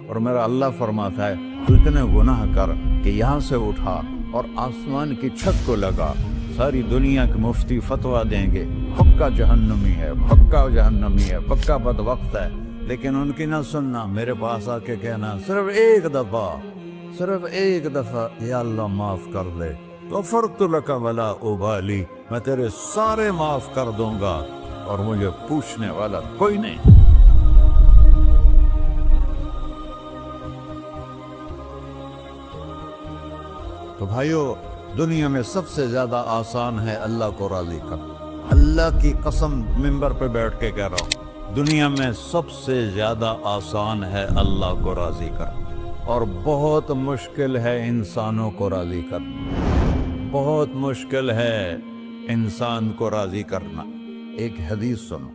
اور میرا اللہ فرماتا ہے تو اتنے گناہ کر کہ یہاں سے اٹھا اور آسمان کی چھت کو لگا، ساری دنیا کے مفتی فتویٰ دیں گے پکا جہنمی ہے، پکا جہنمی ہے، پکا بدبخت ہے، لیکن ان کی نہ سننا، میرے پاس آ کے کہنا صرف ایک دفعہ یا اللہ معاف کر دے، غفرت لک ولا ابالی، میں تیرے سارے معاف کر دوں گا اور مجھے پوچھنے والا کوئی نہیں۔ تو بھائیو، دنیا میں سب سے زیادہ آسان ہے اللہ کو راضی کرنا، اللہ کی قسم ممبر پہ بیٹھ کے کہہ رہا ہوں، دنیا میں سب سے زیادہ آسان ہے اللہ کو راضی کرنا، اور بہت مشکل ہے انسانوں کو راضی کرنا، بہت مشکل ہے انسان کو راضی کرنا۔ ایک حدیث سنو،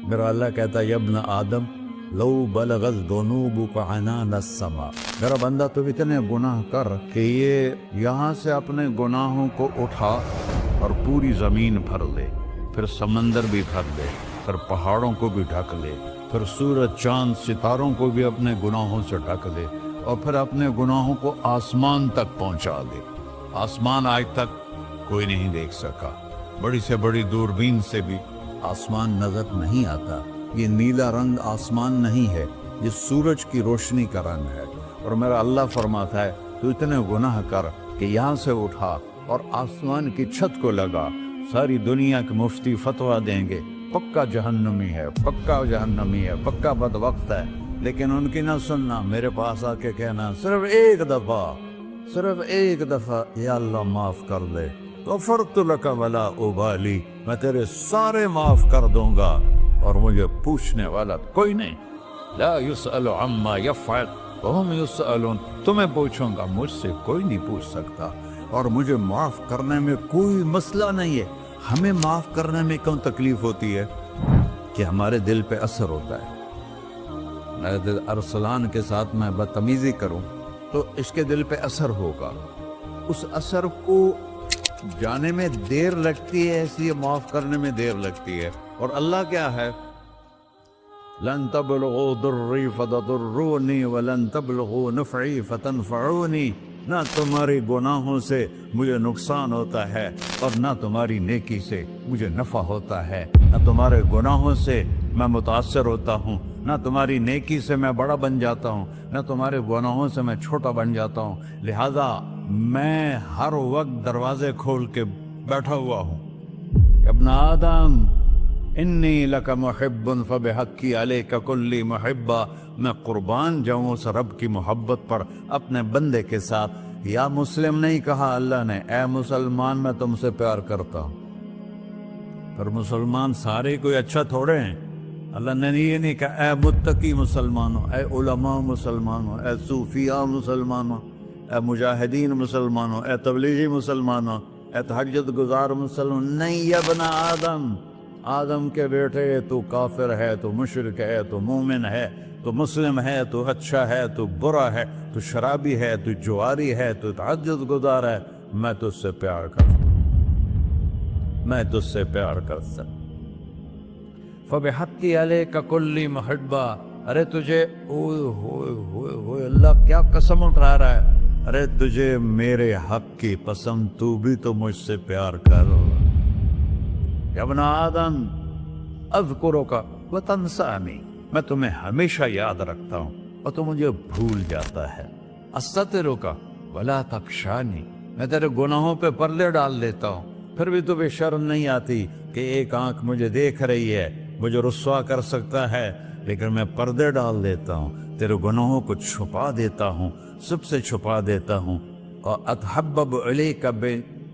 میرا اللہ کہتا ہے یا ابن آدم لو بلغت ذنوبک عنان السماء، میرا بندہ تو اتنے گناہ کر کہ یہ یہاں سے اپنے گناہوں کو اٹھا اور پوری زمین بھر لے، پھر سمندر بھی بھر لے، پھر پہاڑوں کو بھی ڈھک لے، پھر سورج چاند ستاروں کو بھی اپنے گناہوں سے ڈھک لے، اور پھر اپنے گناہوں کو آسمان تک پہنچا دے۔ آسمان آج تک کوئی نہیں دیکھ سکا، بڑی سے بڑی دوربین سے بھی آسمان نظر نہیں آتا، یہ نیلا رنگ آسمان نہیں ہے، یہ سورج کی روشنی کا رنگ ہے۔ اور میرا اللہ فرماتا ہے تو اتنے گناہ کر کہ یہاں سے اٹھا اور آسمان کی چھت کو لگا، ساری دنیا کے مفتی فتویٰ دیں گے پکا جہنمی ہے، پکا جہنمی ہے، پکا بدبخت ہے، لیکن ان کی نہ سننا، میرے پاس آ کے کہنا صرف ایک دفعہ یا اللہ معاف کر دے، غفرت لک ولا ابالی، میں تیرے سارے معاف کر دوں گا اور مجھے پوچھنے والا کوئی نہیں۔ لا يسأل عما يفعل وهم يسألون، تمہیں پوچھوں گا، مجھ سے کوئی نہیں پوچھ سکتا، اور مجھے معاف کرنے میں کوئی مسئلہ نہیں ہے۔ ہمیں معاف کرنے میں کیوں تکلیف ہوتی ہے؟ کہ ہمارے دل پہ اثر ہوتا ہے۔ ارسلان کے ساتھ میں بدتمیزی کروں تو اس کے دل پہ اثر ہوگا، اس اثر کو جانے میں دیر لگتی ہے، اس لیے معاف کرنے میں دیر لگتی ہے۔ اور اللہ کیا ہے؟ لن تبلغوا ضري فتضروني ولن تبلغوا نفعي فتنفعوني، نہ تمہاری گناہوں سے مجھے نقصان ہوتا ہے اور نہ تمہاری نیکی سے مجھے نفع ہوتا ہے، نہ تمہارے گناہوں سے میں متاثر ہوتا ہوں، نہ تمہاری نیکی سے میں بڑا بن جاتا ہوں، نہ تمہارے گناہوں سے میں چھوٹا بن جاتا ہوں، لہذا میں ہر وقت دروازے کھول کے بیٹھا ہوا ہوں۔ ابن آدم انی لک محب فبحقی علیک کلی محبہ، میں قربان جاؤں اس رب کی محبت پر اپنے بندے کے ساتھ۔ یا مسلم نہیں کہا اللہ نے، اے مسلمان میں تم سے پیار کرتا ہوں۔ پر مسلمان سارے کوئی اچھا تھوڑے ہیں، اللہ نے یہ نہیں کہا اے متقی مسلمانوں، اے علماء مسلمانوں، اے صوفیاء مسلمانوں، اے مجاہدین مسلمانوں، اے تبلیغی مسلمانوں، اے تہجد گزار مسلمان، نہیں یا ابن آدم، آدم کے بیٹے، تو کافر ہے، تو مشرک ہے، تو مومن ہے، تو مسلم ہے، تو اچھا ہے، تو برا ہے، تو شرابی ہے، تو جواری ہے، تو تہجد گزار ہے، میں تجھ سے پیار کرتا ہوں، میں تجھ سے پیار کرتا ہوں۔ فبحقی علیک کلی محبہ، ارے تجھے اوئے ہوئے ہوئے ہوئے، اللہ کیا قسم اٹھا رہا ہے، ارے تجھے میرے حق کی قسم، تو بھی تو مجھ سے پیار کر۔ یا ابن آدم اذکرک وتنسانی، میں تمہیں ہمیشہ یاد رکھتا ہوں اور تو مجھے بھول جاتا ہے۔ استترک ولا تخشانی، میں تیرے گناہوں پہ پردے ڈال دیتا ہوں، پھر بھی تمہیں شرم نہیں آتی کہ ایک آنکھ مجھے دیکھ رہی ہے، مجھے رسوا کر سکتا ہے، لیکن میں پردے ڈال دیتا ہوں، تیرے گناہوں کو چھپا دیتا ہوں، سب سے چھپا دیتا ہوں۔ اور اتحبب الیک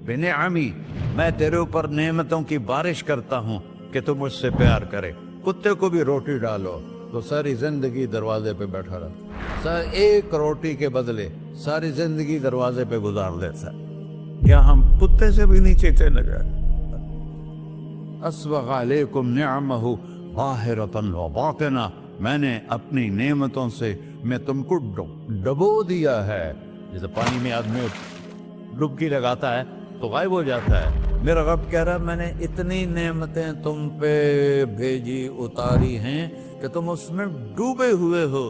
بنعمی، میں تیرے اوپر نعمتوں کی بارش کرتا ہوں کہ تو مجھ سے پیار کرے۔ کتے کو بھی روٹی ڈالو تو ساری زندگی دروازے پہ بیٹھا رہتا، ایک روٹی کے بدلے ساری زندگی دروازے پہ گزار دیتا ہے۔ کیا ہم کتے سے بھی نیچے چلے گئے؟ اسبغ علیکم نعمہ ظاہرۃ وباطنہ، میں نے اپنی نعمتوں سے میں تم کو ڈبو دیا ہے، جیسے پانی میں آدمی ڈبکی لگاتا ہے تو غائب ہو جاتا ہے۔ میرا رب کہہ رہا ہے میں نے اتنی نعمتیں تم پہ بھیجی، اتاری ہیں کہ تم اس میں ڈوبے ہوئے ہو،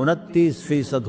29%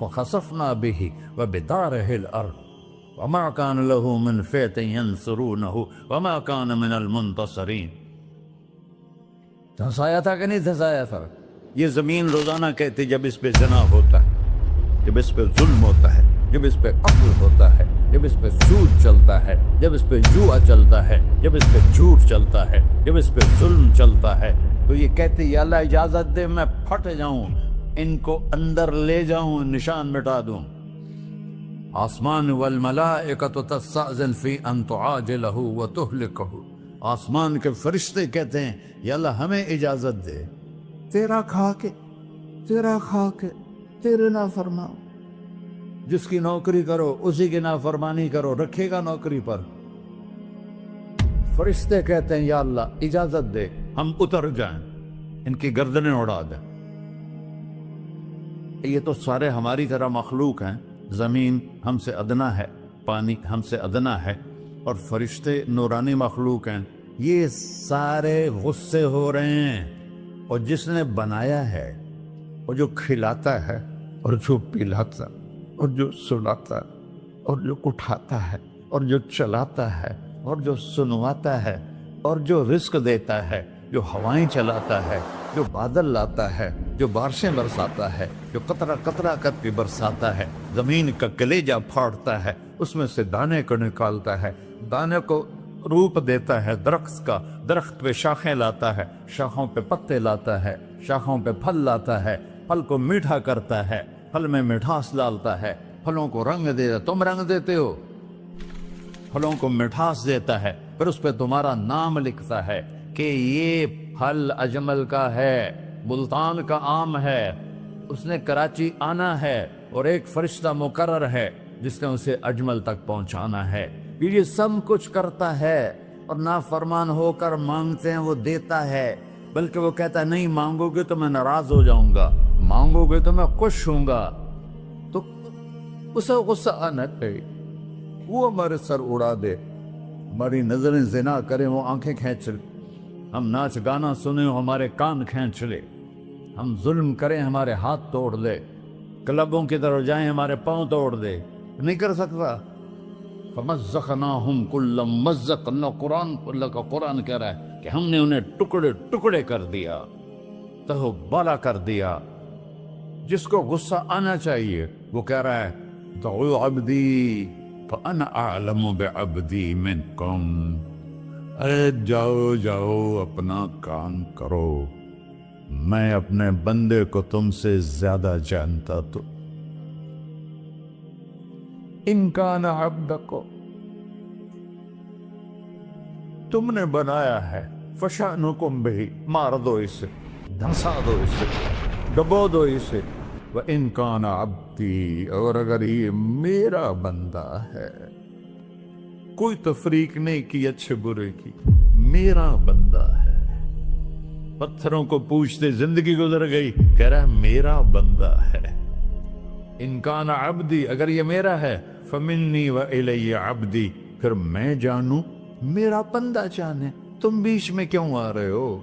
فخسفنا به وبداره الأرض وما كان له من فئة ينصرونه وما كان من المنتصرين. دھسایا تھا کہ نہیں دھسایا تھا؟ یہ زمین روزانہ کہتے جب اس پہ زنا ہوتا ہے، جب اس پہ ظلم ہوتا ہے، جب اس پہ قتل ہوتا ہے، جب اس پہ سود چلتا ہے، جب اس پہ جوا چلتا ہے، جب اس پہ جھوٹ چلتا ہے، جب اس پہ ظلم چلتا ہے، تو یہ کہتے یا اللہ اجازت دے میں پھٹ جاؤں، ان کو اندر لے جاؤں، نشان مٹا دوں. آسمان والملائکۃ تستأذن فی ان تعاجلہ وتہلکہ، آسمان کے فرشتے کہتے ہیں یا اللہ ہمیں اجازت دے، تیرا کھا کے تیرے نافرماؤ، جس کی نوکری کرو اسی کی نافرمانی کرو، رکھے گا نوکری پر. فرشتے کہتے ہیں یا اللہ اجازت دے ہم اتر جائیں، ان کی گردنیں اڑا دیں. یہ تو سارے ہماری طرح مخلوق ہیں، زمین ہم سے ادنا ہے، پانی ہم سے ادنا ہے، اور فرشتے نورانی مخلوق ہیں. یہ سارے غصے ہو رہے ہیں، اور جس نے بنایا ہے، اور جو کھلاتا ہے، اور جو پلاتا، اور جو سلاتا، اور جو اٹھاتا ہے، اور جو چلاتا ہے، اور جو سنواتا ہے، اور جو رزق دیتا ہے، جو ہوائیں چلاتا ہے، جو بادل لاتا ہے، جو بارشیں برساتا ہے، جو قطرہ قطرہ کر کے برساتا ہے، زمین کا کلیجہ پھاڑتا ہے، اس میں سے دانے کو نکالتا ہے، دانے کو روپ دیتا ہے درخت کا، درخت پہ شاخیں لاتا ہے، شاخوں پہ پتے لاتا ہے، شاخوں پہ پھل لاتا ہے، پھل کو میٹھا کرتا ہے، پھل میں مٹھاس ڈالتا ہے، پھلوں کو رنگ دیتا. تم رنگ دیتے ہو، پھلوں کو مٹھاس دیتا ہے، پھر اس پہ تمہارا نام لکھتا ہے کہ یہ پھل اجمل کا ہے، ملتان کا آم ہے، اس نے کراچی آنا ہے، اور ایک فرشتہ مقرر ہے جس نے اسے اجمل تک پہنچانا ہے. یہ سب کچھ کرتا ہے، اور نافرمان ہو کر مانگتے ہیں وہ دیتا ہے، بلکہ وہ کہتا ہے نہیں مانگو گے تو میں ناراض ہو جاؤں گا، مانگو گے تو میں خوش ہوں گا. تو اسے غصہ آنا چاہیے، وہ ہمارے سر اڑا دے، ہماری نظریں زنا کریں وہ آنکھیں کھینچ لے، ہم ناچ گانا سنیں ہمارے کان کھینچ لے، ہم ظلم کریں ہمارے ہاتھ توڑ دے، کلبوں کی طرف جائیں ہمارے پاؤں توڑ دے. نہیں کر سکتا. فَمَزَّقْنَاهُمْ كُلَّ مُمَزَّقٍ، اللہ کا قرآن کہہ رہا ہے کہ ہم نے انہیں ٹکڑے ٹکڑے کر دیا، تہو بالا کر دیا. جس کو غصہ آنا چاہیے وہ کہہ رہا ہے دعو عبدی فَأَنَا أَعْلَمُ بِعَبْدِي مِنْكُمْ، ارے جاؤ جاؤ اپنا کام کرو، میں اپنے بندے کو تم سے زیادہ جانتا. تو ان کان عبدکو، تم نے بنایا ہے، فشانکم بہی، مار دو اسے، دھنسا دو اسے، ڈبو دو اسے. وَإِن كَانَ عَبْدِي، اور اگر یہ میرا بندہ ہے، کوئی تفریق نہیں کی اچھے برے کی، میرا بندہ ہے. پتھروں کو پوچھتے زندگی گزر گئی، کہہ رہا ہے میرا بندہ ہے. ان کان عبدی، اگر یہ میرا ہے، فمنی وإلی عبدی، پھر میں جانوں میرا بندہ جانے. تم بیچ میں کیوں آ رہے ہو؟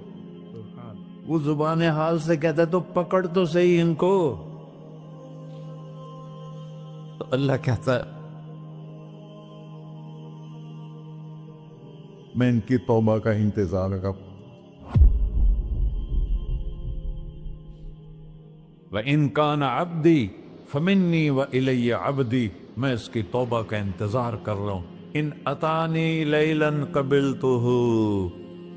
وہ زبان حال سے کہتا ہے تو پکڑ تو صحیح ان کو. تو اللہ کہتا ہے میں ان کی توبہ کا انتظار کروں. وَإِن كَانَ عَبْدِي فَمِنِّي وَإِلَيَّ عَبْدِي، میں اس کی توبہ کا انتظار کر رہا ہوں. ان اتانی لیلاً قبلتہ،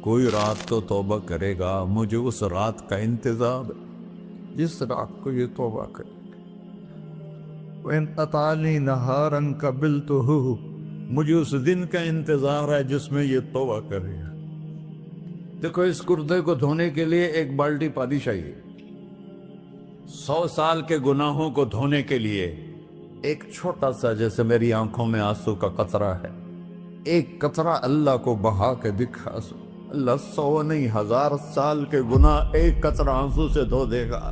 کوئی رات تو توبہ کرے گا، مجھے اس رات کا انتظار ہے جس رات کو یہ توبہ کرے گا. وَإِنْ أَتَانِي نَهَارًا قَبِلْتُهُ، مجھے اس دن کا انتظار ہے جس میں یہ توبہ کرے گا. دیکھو اس کردے کو دھونے کے لیے ایک بالٹی پانی چاہیے. 100 سال کے گناہوں کو دھونے کے لیے ایک چھوٹا سا، جیسے میری آنکھوں میں آنسو کا قطرہ ہے، ایک قطرہ اللہ کو بہا کے دکھا سو، اللہ 100 نہیں 1000 سال کے گناہ ایک قطرہ آنسو سے دھو دے گا.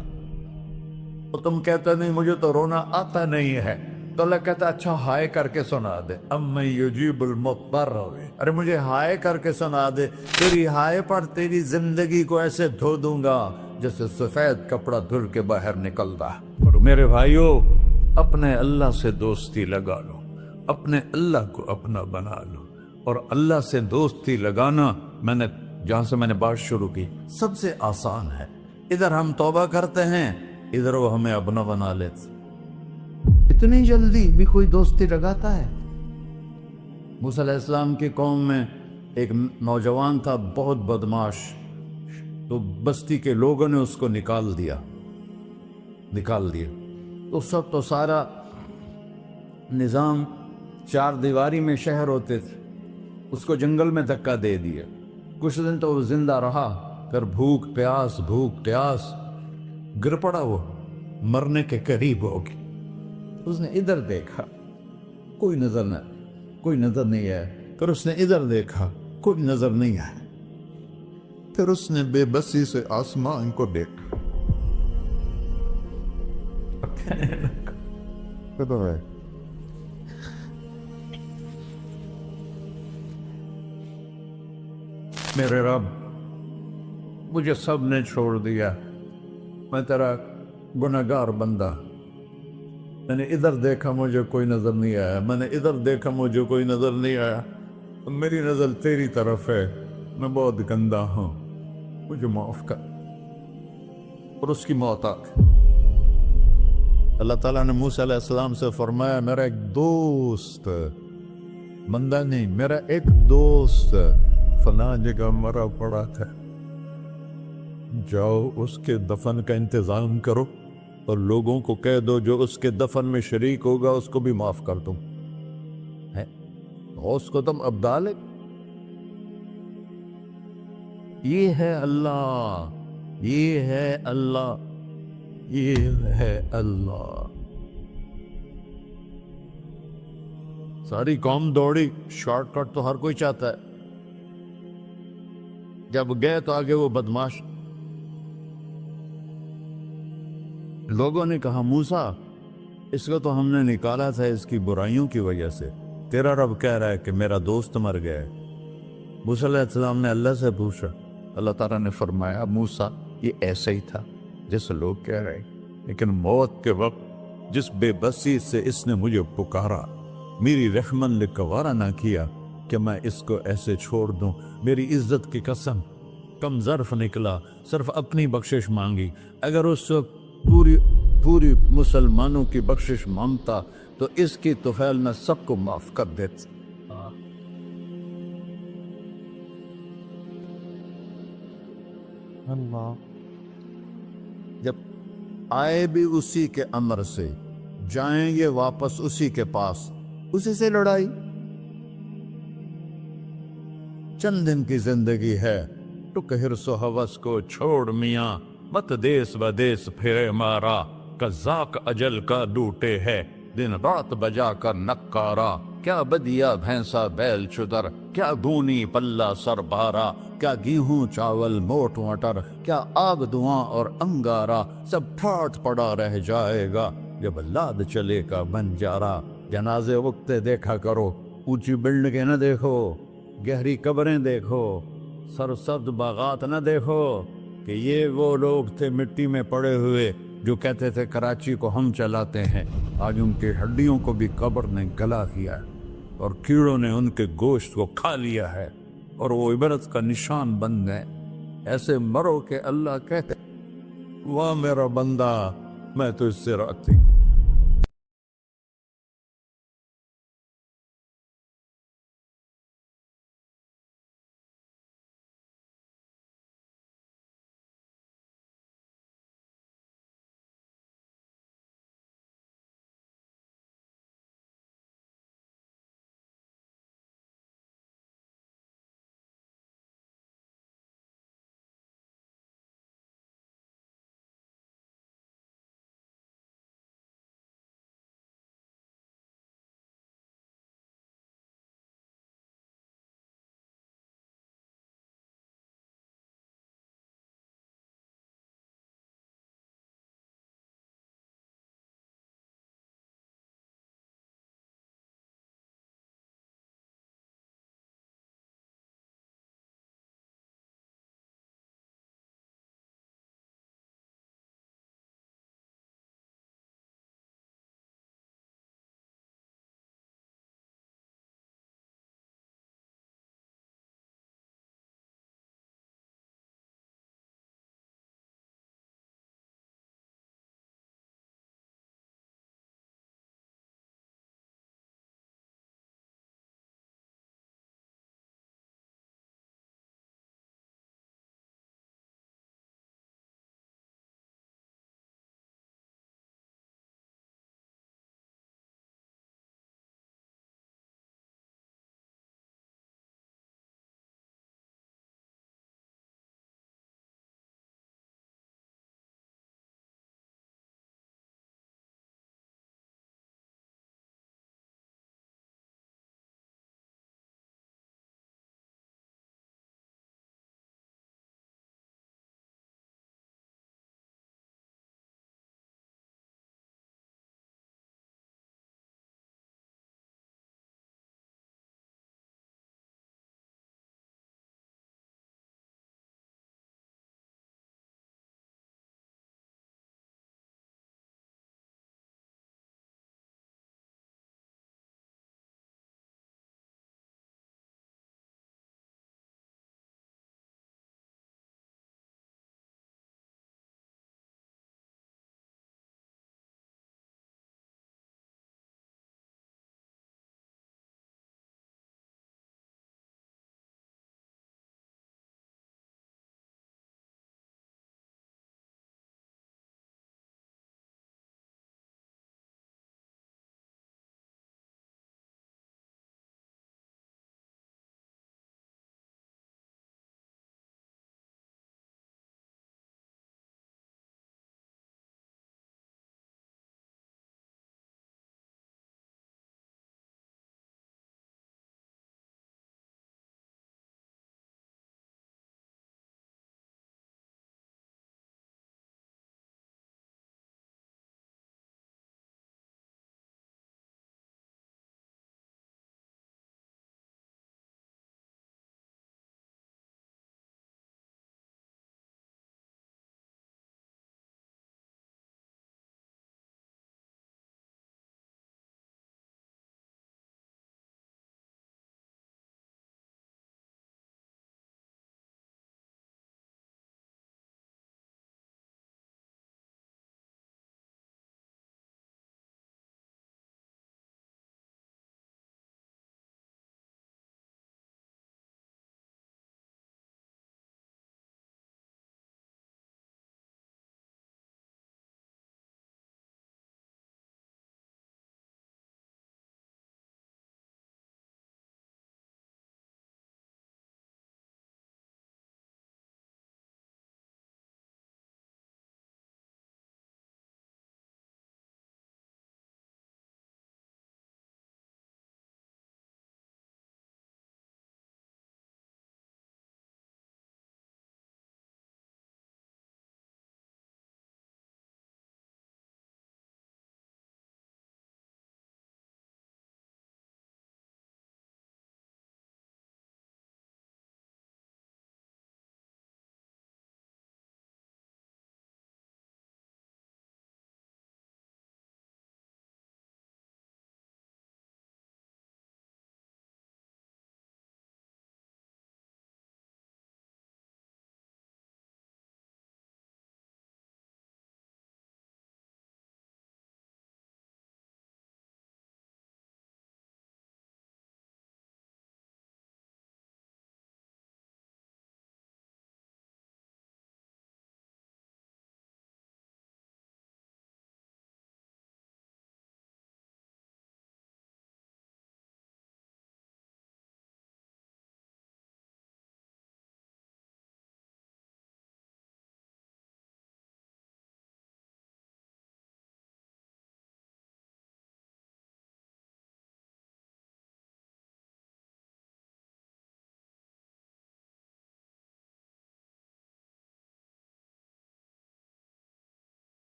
تو تم کہتے نہیں مجھے تو رونا آتا نہیں ہے، تو اللہ کہتا اچھا ہائے کر کے سنا دے. اَمَّن يُجِيبُ الْمُضْطَرَّ، ارے مجھے ہائے کر کے سنا دے، تیری ہائے پر تیری زندگی کو ایسے دھو دوں گا جیسے سفید کپڑا دھل کے باہر نکلتا. اور میرے بھائیو، اپنے اللہ سے دوستی لگا لو، اپنے اللہ کو اپنا بنا لو. اور اللہ سے دوستی لگانا جہاں سے میں نے بات شروع کی سب سے آسان ہے. ادھر ہم توبہ کرتے ہیں، ادھر وہ ہمیں اپنا بنا لیتے. اتنی جلدی بھی کوئی دوستی لگاتا ہے؟ موسیٰ علیہ السلام کی قوم میں ایک نوجوان تھا بہت بدماش، تو بستی کے لوگوں نے اس کو نکال دیا. اس وقت تو سارا نظام 4 دیواری میں شہر ہوتے تھے، اس کو جنگل میں دھکا دے دیا. کچھ دن تو وہ زندہ رہا، پھر بھوک پیاس گر پڑا، وہ مرنے کے قریب ہو گیا. اس نے ادھر دیکھا، کوئی نظر نہیں آیا. پھر اس نے ادھر دیکھا، کوئی نظر نہیں آیا. پھر اس نے بے بسی سے آسمان کو دیکھا. میرے رب، مجھے سب نے چھوڑ دیا، میں تیرا گناہگار بندہ. میں نے ادھر دیکھا، مجھے کوئی نظر نہیں آیا. میں نے ادھر دیکھا، مجھے کوئی نظر نہیں آیا. میری نظر تیری طرف ہے، میں بہت گندا ہوں، مجھے معاف کر. اور اس کی موت آ گئی. اللہ تعالیٰ نے موسیٰ علیہ السلام سے فرمایا، میرا ایک دوست، بندہ نہیں، میرا ایک دوست فلاں جگہ مرا پڑا تھا، جاؤ اس کے دفن کا انتظام کرو اور لوگوں کو کہہ دو جو اس کے دفن میں شریک ہوگا اس کو بھی معاف کر دوں. اس کو تم ابدال. یہ ہے اللہ، یہ ہے اللہ، یہ ہے اللہ. ساری قوم دوڑی، شارٹ کٹ تو ہر کوئی چاہتا ہے. جب گئے تو آگے وہ بدماش. لوگوں نے کہا، موسیٰ اس کو تو ہم نے نکالا تھا اس کی برائیوں کی وجہ سے، تیرا رب کہہ رہا ہے کہ میرا دوست مر گیا ہے. موسیٰ علیہ السلام نے اللہ سے پوچھا. اللہ تعالیٰ نے فرمایا، موسیٰ یہ ایسا ہی تھا جیسے لوگ کہہ رہے، لیکن موت کے وقت جس بے بسی سے اس نے مجھے پکارا، میری رحمت نے گوارا نہ کیا کہ میں اس کو ایسے چھوڑ دوں. میری عزت کی قسم، کم ظرف نکلا، صرف اپنی بخشش مانگی. اگر اس وقت پوری مسلمانوں کی بخشش مانگتا تو اس کی طفیل میں سب کو معاف کر دیتا. اللہ جب آئے بھی اسی کے امر سے، جائیں گے واپس اسی کے پاس، اسی سے لڑائی. چند دن کی زندگی ہے، ٹک حرص و ہوس کو چھوڑ میاں، مت دیس بدیس پھرے مارا. قزاق اجل کا ڈوٹے ہے، دن رات بجا کر نکارا. کیا بدیا بھینسا بیل چدر، کیا گونی پلہ سر بارا. کیا گیہوں چاول موٹ مٹر، کیا آگ دھواں اور انگارا. سب ٹھاٹ پڑا رہ جائے گا جب لاد چلے کا بنجارا. جنازے وقتے دیکھا کرو، اونچی بلڈنگیں نہ دیکھو، گہری قبریں دیکھو، سرسبز باغات نہ دیکھو کہ یہ وہ لوگ تھے مٹی میں پڑے ہوئے جو کہتے تھے کراچی کو ہم چلاتے ہیں. آج ان کی ہڈیوں کو بھی قبر نے گلا کیا ہے اور کیڑوں نے ان کے گوشت کو کھا لیا ہے اور وہ عبرت کا نشان بن گئے. ایسے مرو کہ اللہ کہتے، واہ میرا بندہ، میں تو اس سے راضی.